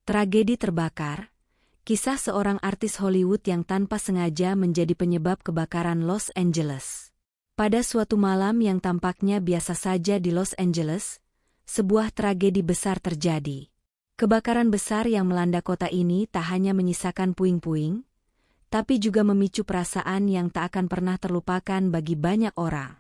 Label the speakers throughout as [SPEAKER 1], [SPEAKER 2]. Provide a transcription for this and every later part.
[SPEAKER 1] Tragedi terbakar, kisah seorang artis Hollywood yang tanpa sengaja menjadi penyebab kebakaran Los Angeles. Pada suatu malam yang tampaknya biasa saja di Los Angeles, sebuah tragedi besar terjadi. Kebakaran besar yang melanda kota ini tak hanya menyisakan puing-puing, tapi juga memicu perasaan yang tak akan pernah terlupakan bagi banyak orang.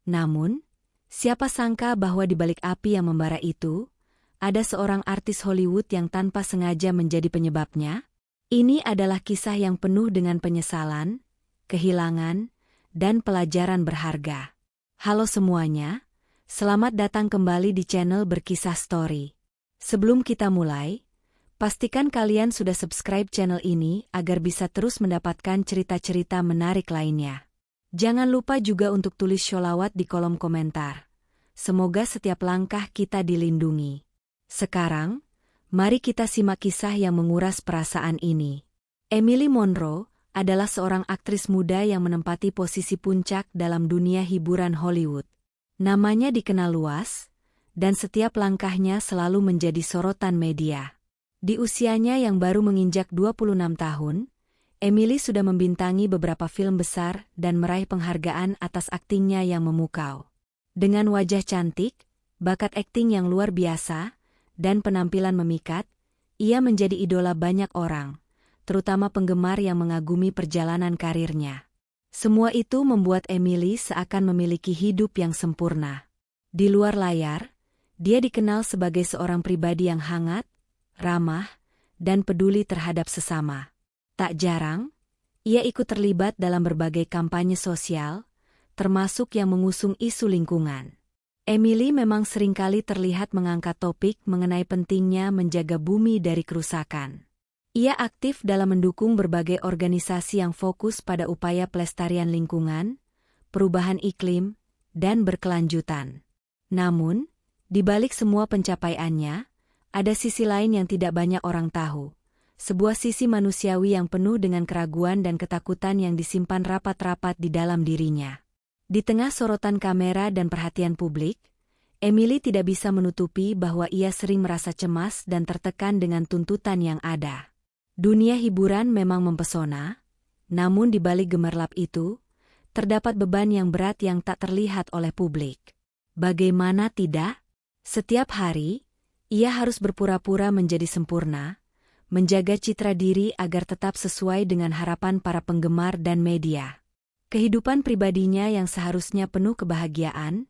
[SPEAKER 1] Namun, siapa sangka bahwa di balik api yang membara itu, ada seorang artis Hollywood yang tanpa sengaja menjadi penyebabnya? Ini adalah kisah yang penuh dengan penyesalan, kehilangan, dan pelajaran berharga. Halo semuanya, selamat datang kembali di channel Berkisah Story. Sebelum kita mulai, pastikan kalian sudah subscribe channel ini agar bisa terus mendapatkan cerita-cerita menarik lainnya. Jangan lupa juga untuk tulis sholawat di kolom komentar. Semoga setiap langkah kita dilindungi. Sekarang, mari kita simak kisah yang menguras perasaan ini. Emily Monroe adalah seorang aktris muda yang menempati posisi puncak dalam dunia hiburan Hollywood. Namanya dikenal luas, dan setiap langkahnya selalu menjadi sorotan media. Di usianya yang baru menginjak 26 tahun, Emily sudah membintangi beberapa film besar dan meraih penghargaan atas aktingnya yang memukau. Dengan wajah cantik, bakat akting yang luar biasa, dan penampilan memikat, ia menjadi idola banyak orang, terutama penggemar yang mengagumi perjalanan karirnya. Semua itu membuat Emily seakan memiliki hidup yang sempurna. Di luar layar, dia dikenal sebagai seorang pribadi yang hangat, ramah, dan peduli terhadap sesama. Tak jarang, ia ikut terlibat dalam berbagai kampanye sosial, termasuk yang mengusung isu lingkungan. Emily memang seringkali terlihat mengangkat topik mengenai pentingnya menjaga bumi dari kerusakan. Ia aktif dalam mendukung berbagai organisasi yang fokus pada upaya pelestarian lingkungan, perubahan iklim, dan berkelanjutan. Namun, di balik semua pencapaiannya, ada sisi lain yang tidak banyak orang tahu. Sebuah sisi manusiawi yang penuh dengan keraguan dan ketakutan yang disimpan rapat-rapat di dalam dirinya. Di tengah sorotan kamera dan perhatian publik, Emily tidak bisa menutupi bahwa ia sering merasa cemas dan tertekan dengan tuntutan yang ada. Dunia hiburan memang mempesona, namun di balik gemerlap itu, terdapat beban yang berat yang tak terlihat oleh publik. Bagaimana tidak? Setiap hari, ia harus berpura-pura menjadi sempurna, menjaga citra diri agar tetap sesuai dengan harapan para penggemar dan media. Kehidupan pribadinya yang seharusnya penuh kebahagiaan,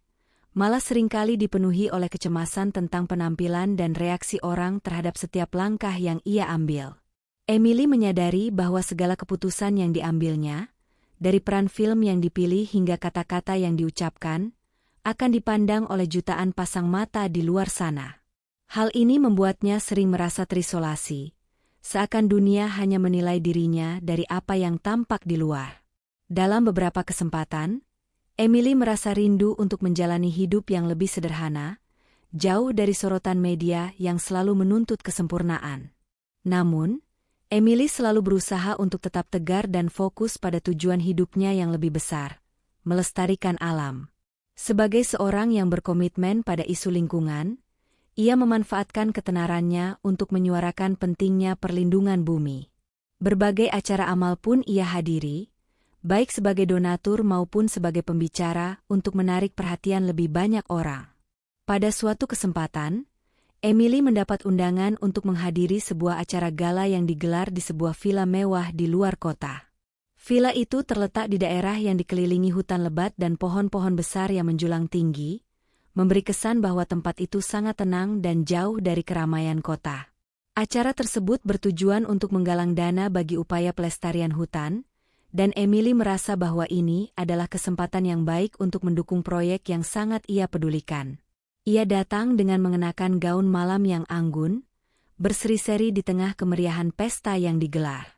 [SPEAKER 1] malah seringkali dipenuhi oleh kecemasan tentang penampilan dan reaksi orang terhadap setiap langkah yang ia ambil. Emily menyadari bahwa segala keputusan yang diambilnya, dari peran film yang dipilih hingga kata-kata yang diucapkan, akan dipandang oleh jutaan pasang mata di luar sana. Hal ini membuatnya sering merasa terisolasi, seakan dunia hanya menilai dirinya dari apa yang tampak di luar. Dalam beberapa kesempatan, Emily merasa rindu untuk menjalani hidup yang lebih sederhana, jauh dari sorotan media yang selalu menuntut kesempurnaan. Namun, Emily selalu berusaha untuk tetap tegar dan fokus pada tujuan hidupnya yang lebih besar, melestarikan alam. Sebagai seorang yang berkomitmen pada isu lingkungan, ia memanfaatkan ketenarannya untuk menyuarakan pentingnya perlindungan bumi. Berbagai acara amal pun ia hadiri, baik sebagai donatur maupun sebagai pembicara untuk menarik perhatian lebih banyak orang. Pada suatu kesempatan, Emily mendapat undangan untuk menghadiri sebuah acara gala yang digelar di sebuah villa mewah di luar kota. Villa itu terletak di daerah yang dikelilingi hutan lebat dan pohon-pohon besar yang menjulang tinggi, memberi kesan bahwa tempat itu sangat tenang dan jauh dari keramaian kota. Acara tersebut bertujuan untuk menggalang dana bagi upaya pelestarian hutan, dan Emily merasa bahwa ini adalah kesempatan yang baik untuk mendukung proyek yang sangat ia pedulikan. Ia datang dengan mengenakan gaun malam yang anggun, berseri-seri di tengah kemeriahan pesta yang digelar.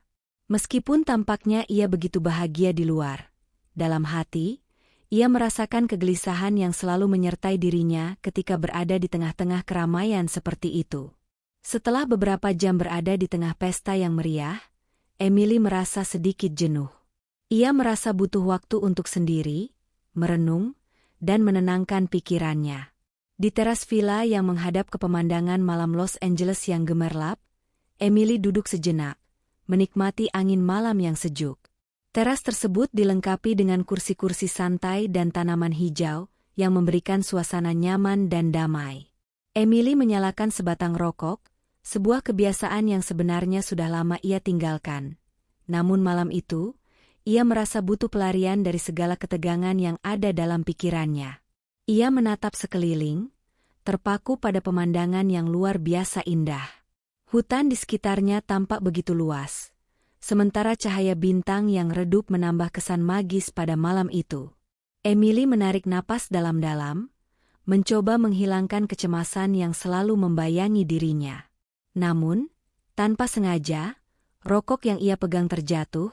[SPEAKER 1] Meskipun tampaknya ia begitu bahagia di luar, dalam hati, ia merasakan kegelisahan yang selalu menyertai dirinya ketika berada di tengah-tengah keramaian seperti itu. Setelah beberapa jam berada di tengah pesta yang meriah, Emily merasa sedikit jenuh. Ia merasa butuh waktu untuk sendiri, merenung, dan menenangkan pikirannya. Di teras villa yang menghadap ke pemandangan malam Los Angeles yang gemerlap, Emily duduk sejenak, menikmati angin malam yang sejuk. Teras tersebut dilengkapi dengan kursi-kursi santai dan tanaman hijau yang memberikan suasana nyaman dan damai. Emily menyalakan sebatang rokok, sebuah kebiasaan yang sebenarnya sudah lama ia tinggalkan. Namun malam itu, ia merasa butuh pelarian dari segala ketegangan yang ada dalam pikirannya. Ia menatap sekeliling, terpaku pada pemandangan yang luar biasa indah. Hutan di sekitarnya tampak begitu luas, sementara cahaya bintang yang redup menambah kesan magis pada malam itu. Emily menarik napas dalam-dalam, mencoba menghilangkan kecemasan yang selalu membayangi dirinya. Namun, tanpa sengaja, rokok yang ia pegang terjatuh,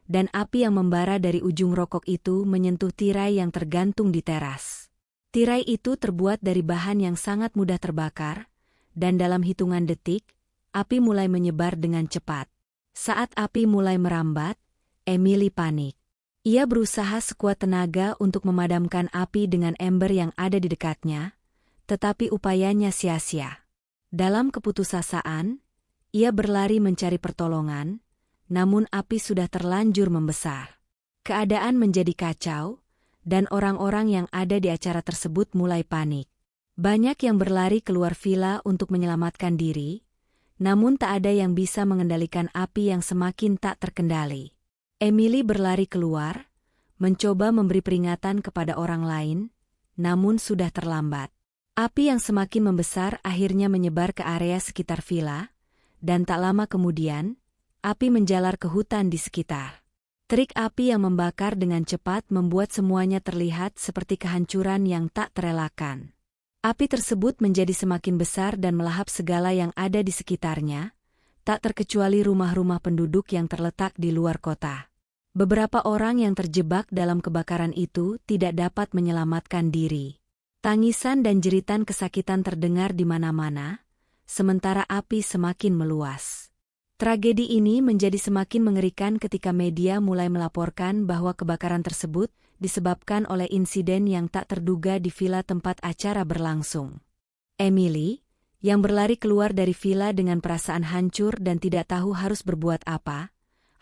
[SPEAKER 1] dan api yang membara dari ujung rokok itu menyentuh tirai yang tergantung di teras. Tirai itu terbuat dari bahan yang sangat mudah terbakar, dan dalam hitungan detik, api mulai menyebar dengan cepat. Saat api mulai merambat, Emily panik. Ia berusaha sekuat tenaga untuk memadamkan api dengan ember yang ada di dekatnya, tetapi upayanya sia-sia. Dalam keputusasaan, ia berlari mencari pertolongan, namun api sudah terlanjur membesar. Keadaan menjadi kacau, dan orang-orang yang ada di acara tersebut mulai panik. Banyak yang berlari keluar villa untuk menyelamatkan diri, namun tak ada yang bisa mengendalikan api yang semakin tak terkendali. Emily berlari keluar, mencoba memberi peringatan kepada orang lain, namun sudah terlambat. Api yang semakin membesar akhirnya menyebar ke area sekitar villa, dan tak lama kemudian, api menjalar ke hutan di sekitar. Terik api yang membakar dengan cepat membuat semuanya terlihat seperti kehancuran yang tak terelakkan. Api tersebut menjadi semakin besar dan melahap segala yang ada di sekitarnya, tak terkecuali rumah-rumah penduduk yang terletak di luar kota. Beberapa orang yang terjebak dalam kebakaran itu tidak dapat menyelamatkan diri. Tangisan dan jeritan kesakitan terdengar di mana-mana, sementara api semakin meluas. Tragedi ini menjadi semakin mengerikan ketika media mulai melaporkan bahwa kebakaran tersebut disebabkan oleh insiden yang tak terduga di villa tempat acara berlangsung. Emily, yang berlari keluar dari villa dengan perasaan hancur dan tidak tahu harus berbuat apa,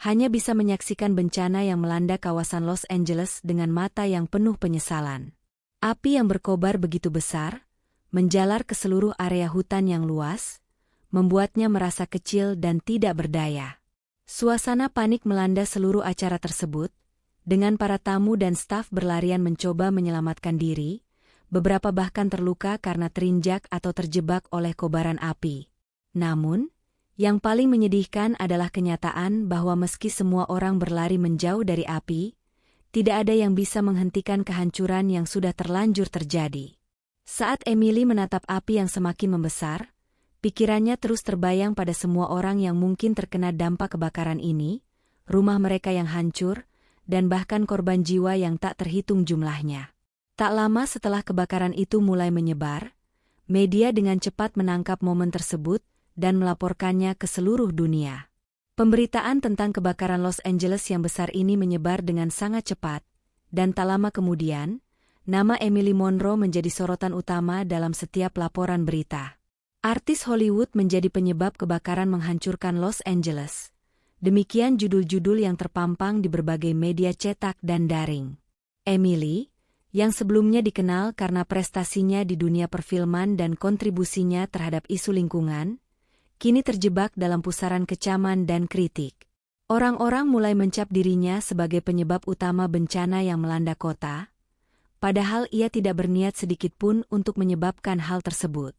[SPEAKER 1] hanya bisa menyaksikan bencana yang melanda kawasan Los Angeles dengan mata yang penuh penyesalan. Api yang berkobar begitu besar, menjalar ke seluruh area hutan yang luas, membuatnya merasa kecil dan tidak berdaya. Suasana panik melanda seluruh acara tersebut, dengan para tamu dan staf berlarian mencoba menyelamatkan diri, beberapa bahkan terluka karena terinjak atau terjebak oleh kobaran api. Namun, yang paling menyedihkan adalah kenyataan bahwa meski semua orang berlari menjauh dari api, tidak ada yang bisa menghentikan kehancuran yang sudah terlanjur terjadi. Saat Emily menatap api yang semakin membesar, pikirannya terus terbayang pada semua orang yang mungkin terkena dampak kebakaran ini, rumah mereka yang hancur, dan bahkan korban jiwa yang tak terhitung jumlahnya. Tak lama setelah kebakaran itu mulai menyebar, media dengan cepat menangkap momen tersebut dan melaporkannya ke seluruh dunia. Pemberitaan tentang kebakaran Los Angeles yang besar ini menyebar dengan sangat cepat, dan tak lama kemudian, nama Emily Monroe menjadi sorotan utama dalam setiap laporan berita. Artis Hollywood menjadi penyebab kebakaran menghancurkan Los Angeles. Demikian judul-judul yang terpampang di berbagai media cetak dan daring. Emily, yang sebelumnya dikenal karena prestasinya di dunia perfilman dan kontribusinya terhadap isu lingkungan, kini terjebak dalam pusaran kecaman dan kritik. Orang-orang mulai mencap dirinya sebagai penyebab utama bencana yang melanda kota, padahal ia tidak berniat sedikitpun untuk menyebabkan hal tersebut.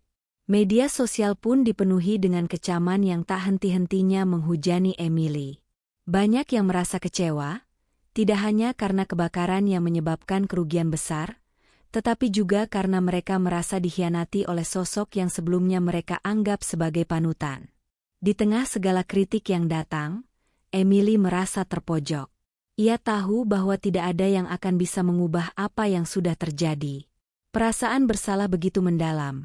[SPEAKER 1] Media sosial pun dipenuhi dengan kecaman yang tak henti-hentinya menghujani Emily. Banyak yang merasa kecewa, tidak hanya karena kebakaran yang menyebabkan kerugian besar, tetapi juga karena mereka merasa dikhianati oleh sosok yang sebelumnya mereka anggap sebagai panutan. Di tengah segala kritik yang datang, Emily merasa terpojok. Ia tahu bahwa tidak ada yang akan bisa mengubah apa yang sudah terjadi. Perasaan bersalah begitu mendalam.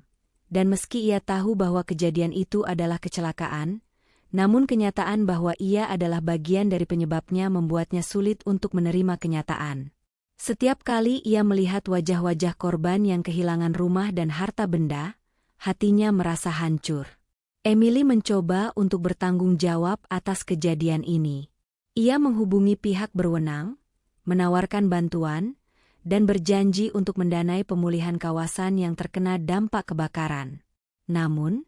[SPEAKER 1] Dan meski ia tahu bahwa kejadian itu adalah kecelakaan, namun kenyataan bahwa ia adalah bagian dari penyebabnya membuatnya sulit untuk menerima kenyataan. Setiap kali ia melihat wajah-wajah korban yang kehilangan rumah dan harta benda, hatinya merasa hancur. Emily mencoba untuk bertanggung jawab atas kejadian ini. Ia menghubungi pihak berwenang, menawarkan bantuan, dan berjanji untuk mendanai pemulihan kawasan yang terkena dampak kebakaran. Namun,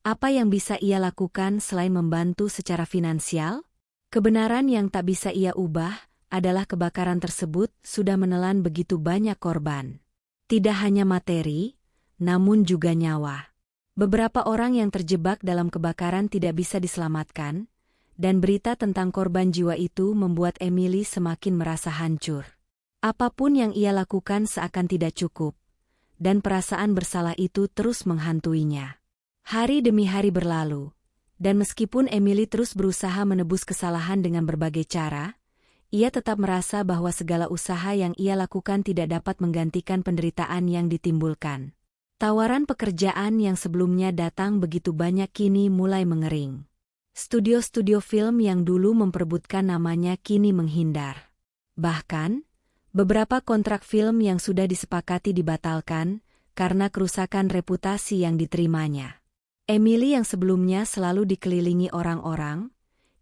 [SPEAKER 1] apa yang bisa ia lakukan selain membantu secara finansial? Kebenaran yang tak bisa ia ubah adalah kebakaran tersebut sudah menelan begitu banyak korban. Tidak hanya materi, namun juga nyawa. Beberapa orang yang terjebak dalam kebakaran tidak bisa diselamatkan, dan berita tentang korban jiwa itu membuat Emily semakin merasa hancur. Apapun yang ia lakukan seakan tidak cukup, dan perasaan bersalah itu terus menghantuinya. Hari demi hari berlalu, dan meskipun Emily terus berusaha menebus kesalahan dengan berbagai cara, ia tetap merasa bahwa segala usaha yang ia lakukan tidak dapat menggantikan penderitaan yang ditimbulkan. Tawaran pekerjaan yang sebelumnya datang begitu banyak kini mulai mengering. Studio-studio film yang dulu memperebutkan namanya kini menghindar. Bahkan, beberapa kontrak film yang sudah disepakati dibatalkan karena kerusakan reputasi yang diterimanya. Emily yang sebelumnya selalu dikelilingi orang-orang,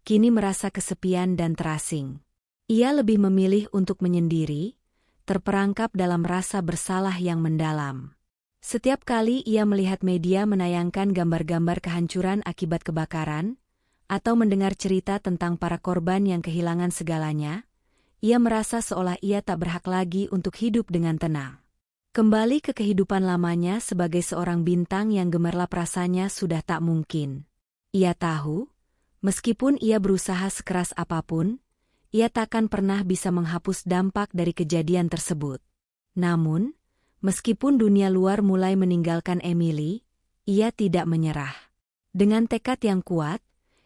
[SPEAKER 1] kini merasa kesepian dan terasing. Ia lebih memilih untuk menyendiri, terperangkap dalam rasa bersalah yang mendalam. Setiap kali ia melihat media menayangkan gambar-gambar kehancuran akibat kebakaran, atau mendengar cerita tentang para korban yang kehilangan segalanya, ia merasa seolah ia tak berhak lagi untuk hidup dengan tenang. Kembali ke kehidupan lamanya sebagai seorang bintang yang gemerlap rasanya sudah tak mungkin. Ia tahu, meskipun ia berusaha sekeras apapun, ia takkan pernah bisa menghapus dampak dari kejadian tersebut. Namun, meskipun dunia luar mulai meninggalkan Emily, ia tidak menyerah. Dengan tekad yang kuat,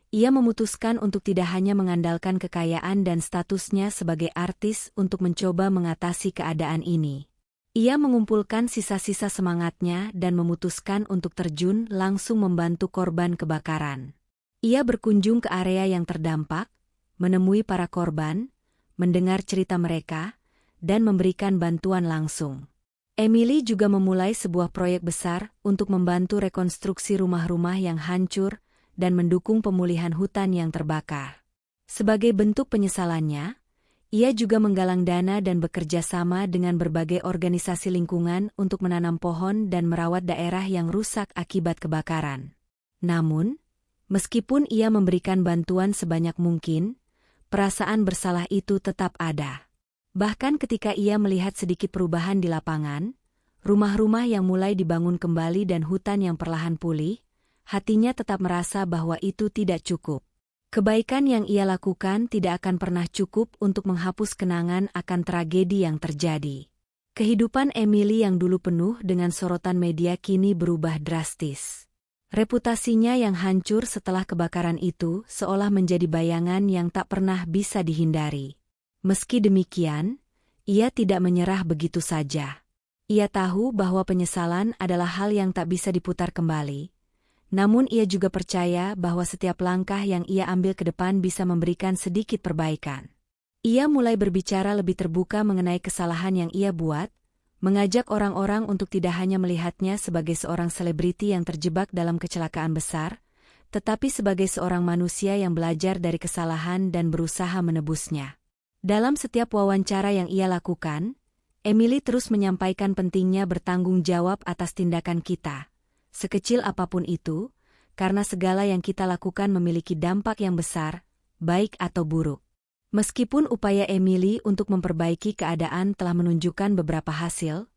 [SPEAKER 1] ia memutuskan untuk tidak hanya mengandalkan kekayaan dan statusnya sebagai artis untuk mencoba mengatasi keadaan ini. Ia mengumpulkan sisa-sisa semangatnya dan memutuskan untuk terjun langsung membantu korban kebakaran. Ia berkunjung ke area yang terdampak, menemui para korban, mendengar cerita mereka, dan memberikan bantuan langsung. Emily juga memulai sebuah proyek besar untuk membantu rekonstruksi rumah-rumah yang hancur dan mendukung pemulihan hutan yang terbakar. Sebagai bentuk penyesalannya, ia juga menggalang dana dan bekerja sama dengan berbagai organisasi lingkungan untuk menanam pohon dan merawat daerah yang rusak akibat kebakaran. Namun, meskipun ia memberikan bantuan sebanyak mungkin, perasaan bersalah itu tetap ada. Bahkan ketika ia melihat sedikit perubahan di lapangan, rumah-rumah yang mulai dibangun kembali dan hutan yang perlahan pulih, hatinya tetap merasa bahwa itu tidak cukup. Kebaikan yang ia lakukan tidak akan pernah cukup untuk menghapus kenangan akan tragedi yang terjadi. Kehidupan Emily yang dulu penuh dengan sorotan media kini berubah drastis. Reputasinya yang hancur setelah kebakaran itu seolah menjadi bayangan yang tak pernah bisa dihindari. Meski demikian, ia tidak menyerah begitu saja. Ia tahu bahwa penyesalan adalah hal yang tak bisa diputar kembali. Namun ia juga percaya bahwa setiap langkah yang ia ambil ke depan bisa memberikan sedikit perbaikan. Ia mulai berbicara lebih terbuka mengenai kesalahan yang ia buat, mengajak orang-orang untuk tidak hanya melihatnya sebagai seorang selebriti yang terjebak dalam kecelakaan besar, tetapi sebagai seorang manusia yang belajar dari kesalahan dan berusaha menebusnya. Dalam setiap wawancara yang ia lakukan, Emily terus menyampaikan pentingnya bertanggung jawab atas tindakan kita. Sekecil apapun itu, karena segala yang kita lakukan memiliki dampak yang besar, baik atau buruk. Meskipun upaya Emily untuk memperbaiki keadaan telah menunjukkan beberapa hasil,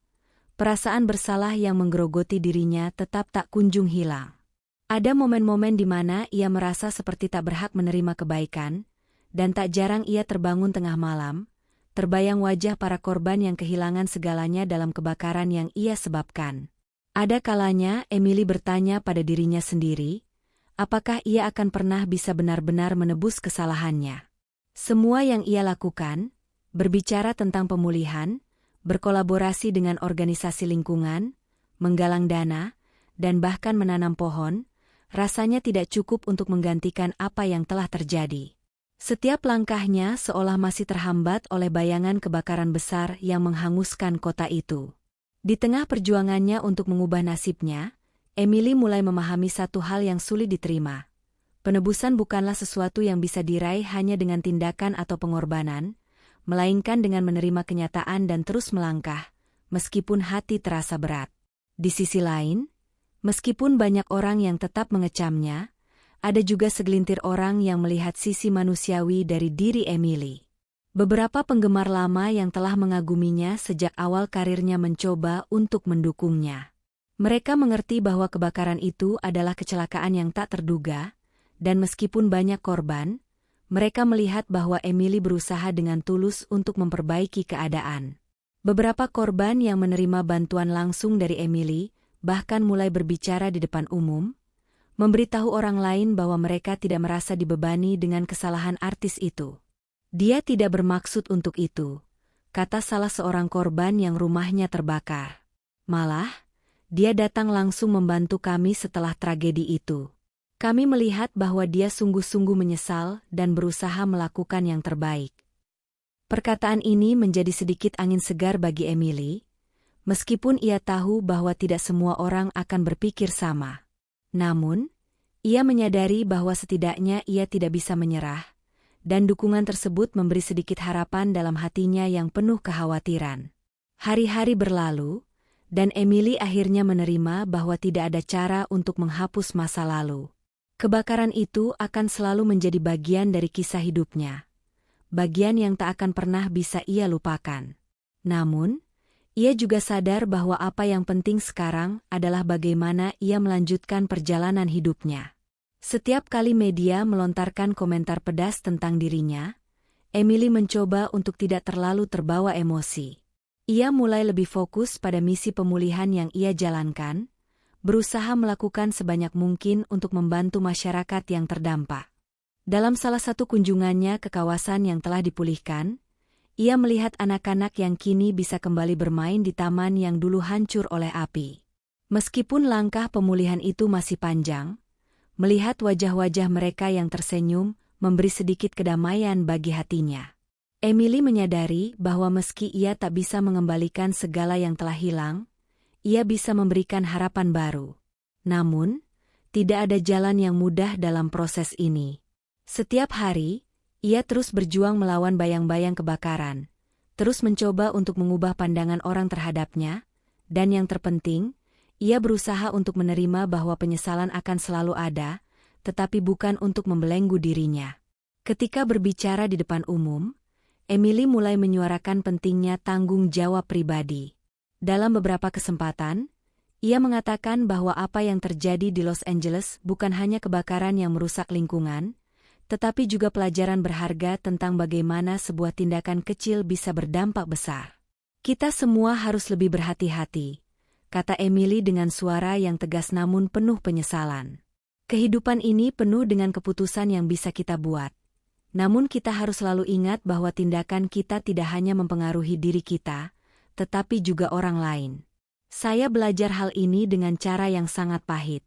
[SPEAKER 1] perasaan bersalah yang menggerogoti dirinya tetap tak kunjung hilang. Ada momen-momen di mana ia merasa seperti tak berhak menerima kebaikan, dan tak jarang ia terbangun tengah malam, terbayang wajah para korban yang kehilangan segalanya dalam kebakaran yang ia sebabkan. Ada kalanya Emily bertanya pada dirinya sendiri, apakah ia akan pernah bisa benar-benar menebus kesalahannya. Semua yang ia lakukan, berbicara tentang pemulihan, berkolaborasi dengan organisasi lingkungan, menggalang dana, dan bahkan menanam pohon, rasanya tidak cukup untuk menggantikan apa yang telah terjadi. Setiap langkahnya seolah masih terhambat oleh bayangan kebakaran besar yang menghanguskan kota itu. Di tengah perjuangannya untuk mengubah nasibnya, Emily mulai memahami satu hal yang sulit diterima. Penebusan bukanlah sesuatu yang bisa diraih hanya dengan tindakan atau pengorbanan, melainkan dengan menerima kenyataan dan terus melangkah, meskipun hati terasa berat. Di sisi lain, meskipun banyak orang yang tetap mengecamnya, ada juga segelintir orang yang melihat sisi manusiawi dari diri Emily. Beberapa penggemar lama yang telah mengaguminya sejak awal karirnya mencoba untuk mendukungnya. Mereka mengerti bahwa kebakaran itu adalah kecelakaan yang tak terduga, dan meskipun banyak korban, mereka melihat bahwa Emily berusaha dengan tulus untuk memperbaiki keadaan. Beberapa korban yang menerima bantuan langsung dari Emily bahkan mulai berbicara di depan umum, memberitahu orang lain bahwa mereka tidak merasa dibebani dengan kesalahan artis itu. "Dia tidak bermaksud untuk itu," kata salah seorang korban yang rumahnya terbakar. "Malah, dia datang langsung membantu kami setelah tragedi itu. Kami melihat bahwa dia sungguh-sungguh menyesal dan berusaha melakukan yang terbaik." Perkataan ini menjadi sedikit angin segar bagi Emily, meskipun ia tahu bahwa tidak semua orang akan berpikir sama. Namun, ia menyadari bahwa setidaknya ia tidak bisa menyerah, dan dukungan tersebut memberi sedikit harapan dalam hatinya yang penuh kekhawatiran. Hari-hari berlalu, dan Emily akhirnya menerima bahwa tidak ada cara untuk menghapus masa lalu. Kebakaran itu akan selalu menjadi bagian dari kisah hidupnya, bagian yang tak akan pernah bisa ia lupakan. Namun, ia juga sadar bahwa apa yang penting sekarang adalah bagaimana ia melanjutkan perjalanan hidupnya. Setiap kali media melontarkan komentar pedas tentang dirinya, Emily mencoba untuk tidak terlalu terbawa emosi. Ia mulai lebih fokus pada misi pemulihan yang ia jalankan, berusaha melakukan sebanyak mungkin untuk membantu masyarakat yang terdampak. Dalam salah satu kunjungannya ke kawasan yang telah dipulihkan, ia melihat anak-anak yang kini bisa kembali bermain di taman yang dulu hancur oleh api. Meskipun langkah pemulihan itu masih panjang, melihat wajah-wajah mereka yang tersenyum memberi sedikit kedamaian bagi hatinya. Emily menyadari bahwa meski ia tak bisa mengembalikan segala yang telah hilang, ia bisa memberikan harapan baru. Namun, tidak ada jalan yang mudah dalam proses ini. Setiap hari, ia terus berjuang melawan bayang-bayang kebakaran, terus mencoba untuk mengubah pandangan orang terhadapnya, dan yang terpenting, ia berusaha untuk menerima bahwa penyesalan akan selalu ada, tetapi bukan untuk membelenggu dirinya. Ketika berbicara di depan umum, Emily mulai menyuarakan pentingnya tanggung jawab pribadi. Dalam beberapa kesempatan, ia mengatakan bahwa apa yang terjadi di Los Angeles bukan hanya kebakaran yang merusak lingkungan, tetapi juga pelajaran berharga tentang bagaimana sebuah tindakan kecil bisa berdampak besar. "Kita semua harus lebih berhati-hati," kata Emily dengan suara yang tegas namun penuh penyesalan. "Kehidupan ini penuh dengan keputusan yang bisa kita buat. Namun kita harus selalu ingat bahwa tindakan kita tidak hanya mempengaruhi diri kita, tetapi juga orang lain. Saya belajar hal ini dengan cara yang sangat pahit."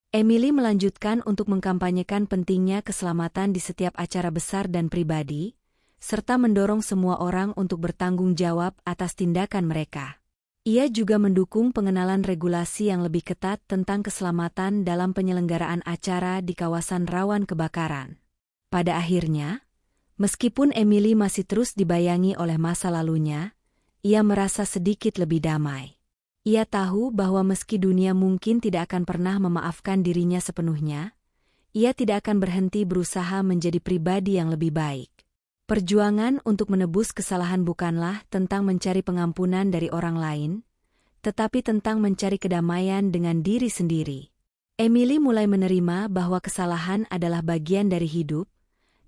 [SPEAKER 1] Emily melanjutkan untuk mengkampanyekan pentingnya keselamatan di setiap acara besar dan pribadi, serta mendorong semua orang untuk bertanggung jawab atas tindakan mereka. Ia juga mendukung pengenalan regulasi yang lebih ketat tentang keselamatan dalam penyelenggaraan acara di kawasan rawan kebakaran. Pada akhirnya, meskipun Emily masih terus dibayangi oleh masa lalunya, ia merasa sedikit lebih damai. Ia tahu bahwa meski dunia mungkin tidak akan pernah memaafkan dirinya sepenuhnya, ia tidak akan berhenti berusaha menjadi pribadi yang lebih baik. Perjuangan untuk menebus kesalahan bukanlah tentang mencari pengampunan dari orang lain, tetapi tentang mencari kedamaian dengan diri sendiri. Emily mulai menerima bahwa kesalahan adalah bagian dari hidup,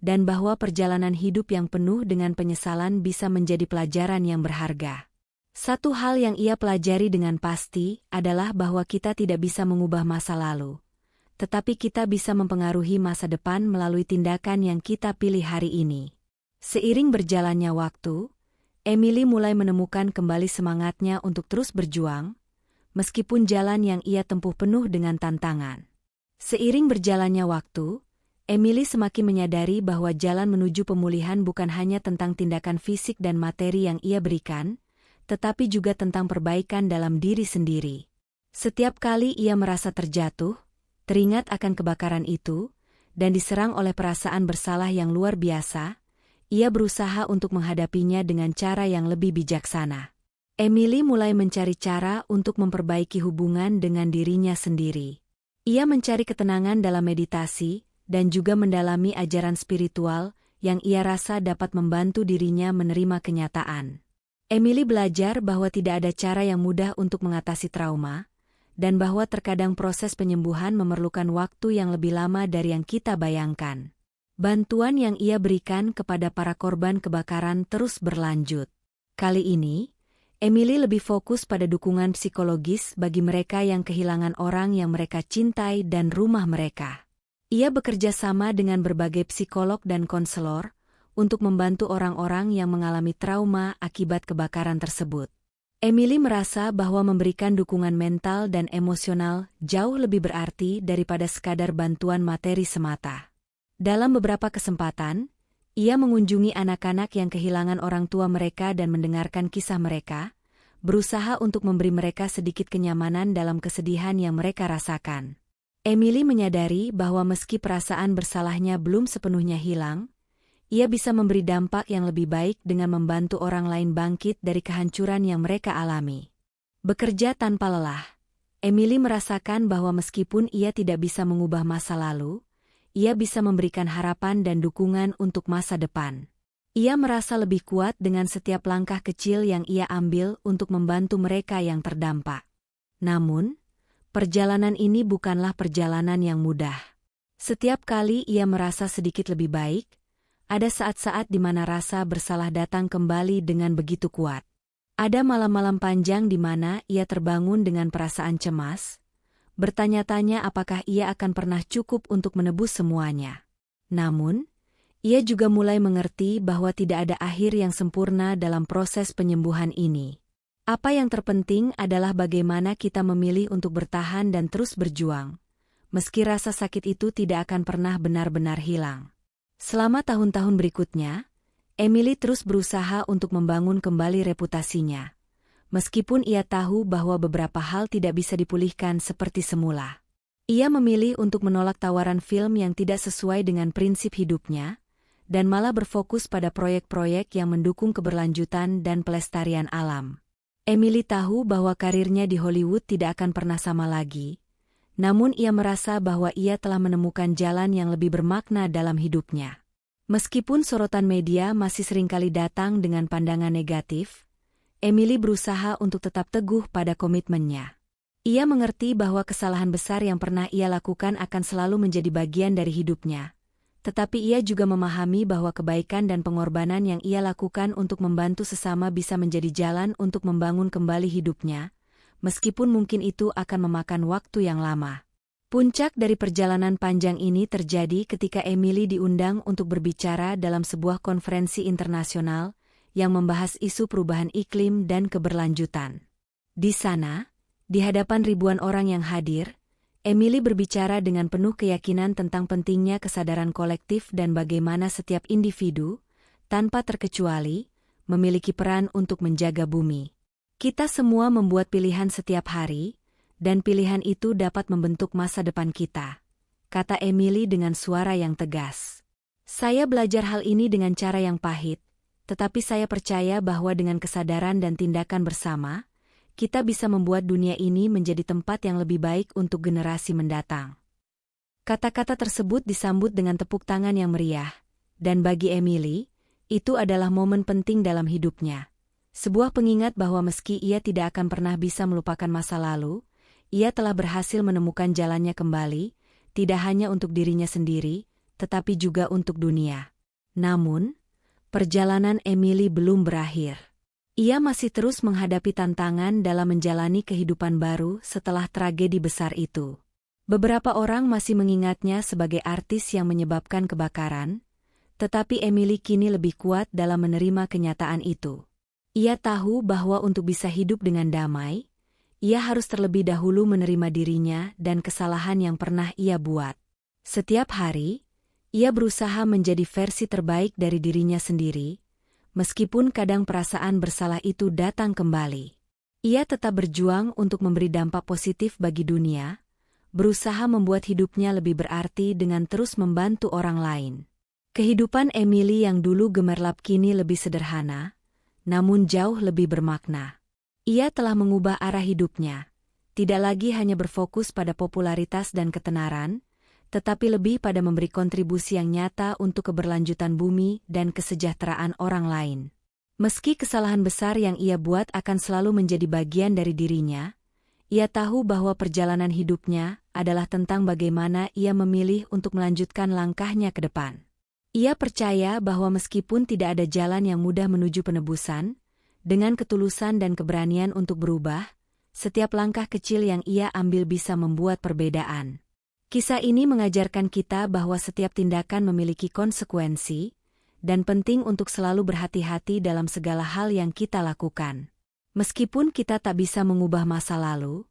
[SPEAKER 1] dan bahwa perjalanan hidup yang penuh dengan penyesalan bisa menjadi pelajaran yang berharga. Satu hal yang ia pelajari dengan pasti adalah bahwa kita tidak bisa mengubah masa lalu, tetapi kita bisa mempengaruhi masa depan melalui tindakan yang kita pilih hari ini. Seiring berjalannya waktu, Emily mulai menemukan kembali semangatnya untuk terus berjuang, meskipun jalan yang ia tempuh penuh dengan tantangan. Seiring berjalannya waktu, Emily semakin menyadari bahwa jalan menuju pemulihan bukan hanya tentang tindakan fisik dan materi yang ia berikan, tetapi juga tentang perbaikan dalam diri sendiri. Setiap kali ia merasa terjatuh, teringat akan kebakaran itu, dan diserang oleh perasaan bersalah yang luar biasa, ia berusaha untuk menghadapinya dengan cara yang lebih bijaksana. Emily mulai mencari cara untuk memperbaiki hubungan dengan dirinya sendiri. Ia mencari ketenangan dalam meditasi, dan juga mendalami ajaran spiritual yang ia rasa dapat membantu dirinya menerima kenyataan. Emily belajar bahwa tidak ada cara yang mudah untuk mengatasi trauma, dan bahwa terkadang proses penyembuhan memerlukan waktu yang lebih lama dari yang kita bayangkan. Bantuan yang ia berikan kepada para korban kebakaran terus berlanjut. Kali ini, Emily lebih fokus pada dukungan psikologis bagi mereka yang kehilangan orang yang mereka cintai dan rumah mereka. Ia bekerja sama dengan berbagai psikolog dan konselor untuk membantu orang-orang yang mengalami trauma akibat kebakaran tersebut. Emily merasa bahwa memberikan dukungan mental dan emosional jauh lebih berarti daripada sekadar bantuan materi semata. Dalam beberapa kesempatan, ia mengunjungi anak-anak yang kehilangan orang tua mereka dan mendengarkan kisah mereka, berusaha untuk memberi mereka sedikit kenyamanan dalam kesedihan yang mereka rasakan. Emily menyadari bahwa meski perasaan bersalahnya belum sepenuhnya hilang, ia bisa memberi dampak yang lebih baik dengan membantu orang lain bangkit dari kehancuran yang mereka alami. Bekerja tanpa lelah, Emily merasakan bahwa meskipun ia tidak bisa mengubah masa lalu, ia bisa memberikan harapan dan dukungan untuk masa depan. Ia merasa lebih kuat dengan setiap langkah kecil yang ia ambil untuk membantu mereka yang terdampak. Namun, perjalanan ini bukanlah perjalanan yang mudah. Setiap kali ia merasa sedikit lebih baik, ada saat-saat di mana rasa bersalah datang kembali dengan begitu kuat. Ada malam-malam panjang di mana ia terbangun dengan perasaan cemas, bertanya-tanya apakah ia akan pernah cukup untuk menebus semuanya. Namun, ia juga mulai mengerti bahwa tidak ada akhir yang sempurna dalam proses penyembuhan ini. Apa yang terpenting adalah bagaimana kita memilih untuk bertahan dan terus berjuang, meski rasa sakit itu tidak akan pernah benar-benar hilang. Selama tahun-tahun berikutnya, Emily terus berusaha untuk membangun kembali reputasinya. Meskipun ia tahu bahwa beberapa hal tidak bisa dipulihkan seperti semula. Ia memilih untuk menolak tawaran film yang tidak sesuai dengan prinsip hidupnya, dan malah berfokus pada proyek-proyek yang mendukung keberlanjutan dan pelestarian alam. Emily tahu bahwa karirnya di Hollywood tidak akan pernah sama lagi. Namun ia merasa bahwa ia telah menemukan jalan yang lebih bermakna dalam hidupnya. Meskipun sorotan media masih seringkali datang dengan pandangan negatif, Emily berusaha untuk tetap teguh pada komitmennya. Ia mengerti bahwa kesalahan besar yang pernah ia lakukan akan selalu menjadi bagian dari hidupnya. Tetapi ia juga memahami bahwa kebaikan dan pengorbanan yang ia lakukan untuk membantu sesama bisa menjadi jalan untuk membangun kembali hidupnya, meskipun mungkin itu akan memakan waktu yang lama. Puncak dari perjalanan panjang ini terjadi ketika Emily diundang untuk berbicara dalam sebuah konferensi internasional yang membahas isu perubahan iklim dan keberlanjutan. Di sana, di hadapan ribuan orang yang hadir, Emily berbicara dengan penuh keyakinan tentang pentingnya kesadaran kolektif dan bagaimana setiap individu, tanpa terkecuali, memiliki peran untuk menjaga bumi. Kita semua membuat pilihan setiap hari, dan pilihan itu dapat membentuk masa depan kita, kata Emily dengan suara yang tegas. Saya belajar hal ini dengan cara yang pahit, tetapi saya percaya bahwa dengan kesadaran dan tindakan bersama, kita bisa membuat dunia ini menjadi tempat yang lebih baik untuk generasi mendatang. Kata-kata tersebut disambut dengan tepuk tangan yang meriah, dan bagi Emily, itu adalah momen penting dalam hidupnya. Sebuah pengingat bahwa meski ia tidak akan pernah bisa melupakan masa lalu, ia telah berhasil menemukan jalannya kembali, tidak hanya untuk dirinya sendiri, tetapi juga untuk dunia. Namun, perjalanan Emily belum berakhir. Ia masih terus menghadapi tantangan dalam menjalani kehidupan baru setelah tragedi besar itu. Beberapa orang masih mengingatnya sebagai artis yang menyebabkan kebakaran, tetapi Emily kini lebih kuat dalam menerima kenyataan itu. Ia tahu bahwa untuk bisa hidup dengan damai, ia harus terlebih dahulu menerima dirinya dan kesalahan yang pernah ia buat. Setiap hari, ia berusaha menjadi versi terbaik dari dirinya sendiri, meskipun kadang perasaan bersalah itu datang kembali. Ia tetap berjuang untuk memberi dampak positif bagi dunia, berusaha membuat hidupnya lebih berarti dengan terus membantu orang lain. Kehidupan Emily yang dulu gemerlap kini lebih sederhana, namun jauh lebih bermakna. Ia telah mengubah arah hidupnya, tidak lagi hanya berfokus pada popularitas dan ketenaran, tetapi lebih pada memberi kontribusi yang nyata untuk keberlanjutan bumi dan kesejahteraan orang lain. Meski kesalahan besar yang ia buat akan selalu menjadi bagian dari dirinya, ia tahu bahwa perjalanan hidupnya adalah tentang bagaimana ia memilih untuk melanjutkan langkahnya ke depan. Ia percaya bahwa meskipun tidak ada jalan yang mudah menuju penebusan, dengan ketulusan dan keberanian untuk berubah, setiap langkah kecil yang ia ambil bisa membuat perbedaan. Kisah ini mengajarkan kita bahwa setiap tindakan memiliki konsekuensi, dan penting untuk selalu berhati-hati dalam segala hal yang kita lakukan. Meskipun kita tak bisa mengubah masa lalu,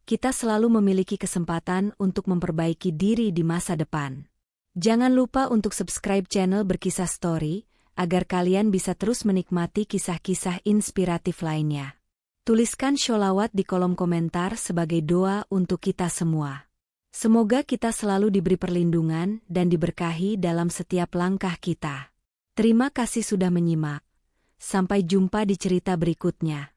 [SPEAKER 1] kita selalu memiliki kesempatan untuk memperbaiki diri di masa depan. Jangan lupa untuk subscribe channel Berkisah Story, agar kalian bisa terus menikmati kisah-kisah inspiratif lainnya. Tuliskan sholawat di kolom komentar sebagai doa untuk kita semua. Semoga kita selalu diberi perlindungan dan diberkahi dalam setiap langkah kita. Terima kasih sudah menyimak. Sampai jumpa di cerita berikutnya.